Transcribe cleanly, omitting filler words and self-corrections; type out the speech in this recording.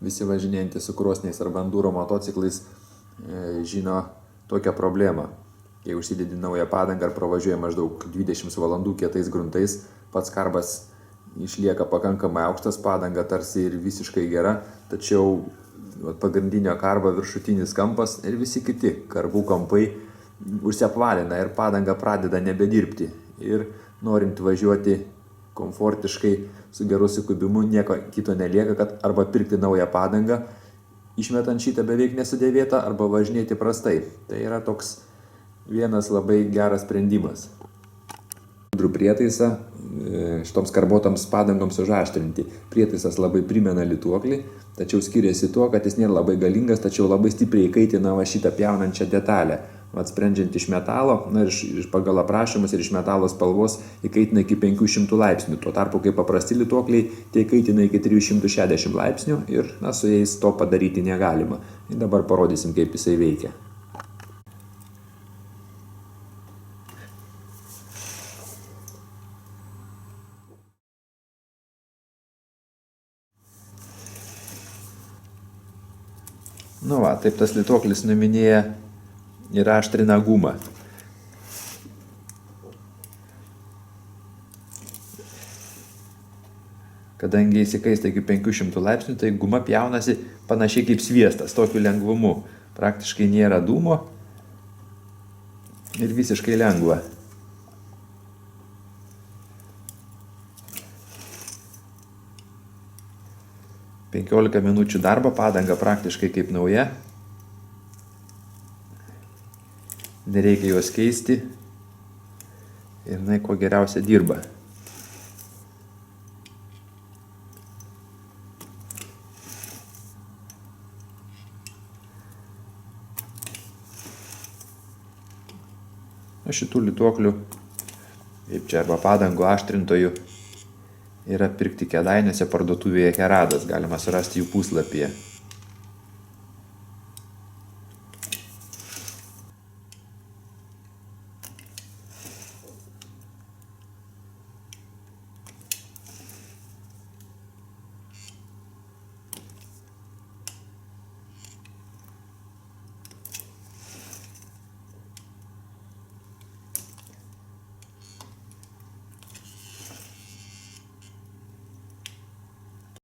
visi važinėjantys su krosniais arba enduro motociklais žino tokią problemą. Kai užsidedi naują padangą ar pravažiuoja maždaug 20 valandų kietais gruntais, pats karbas išlieka pakankamai aukštas, padanga tarsi ir visiškai gera, tačiau pagrindinio karbo viršutinis kampas ir visi kiti karbų kampai užsiapvalina ir padanga pradeda nebedirbti. Ir norint važiuoti komfortiškai su geru sukubimu, nieko kito nelieka, kad arba pirkti naują padangą, išmetant šitą beveik nesudėvėtą, arba važinėti prastai. Tai yra toks vienas labai geras sprendimas. Prietaisą šitoms karbotoms padangoms užaštrinti. Prietaisas labai primena lituoklį, tačiau skiriasi tuo, kad jis nėra labai galingas, tačiau labai stipriai įkaitina šitą pjaunančią detalę. Sprendžiant iš metalo, ir pagal aprašymus ir iš metalo spalvos įkaitina iki 500 laipsnių. Tuo tarpu, kai paprasti lituokliai, tai įkaitina iki 360 laipsnių ir su jais to padaryti negalima. Ir dabar parodysim, kaip jisai veikia. Taip tas lituoklis numinėja ir aštrina gumą. Kadangi įsikaista iki 500 laipsnių, tai guma pjaunasi panašiai kaip sviestas, tokiu lengvumu. Praktiškai nėra dūmo ir visiškai lengva. Penkiolika minučių darbo, padanga praktiškai kaip nauja. Nereikia jos keisti ir jinai kuo geriausia dirba. Šitų lituoklių, kaip čia arba padangų aštrintojų, yra pirkti Kėdainiuose parduotuvėje Heradas, galima surasti jų puslapyje.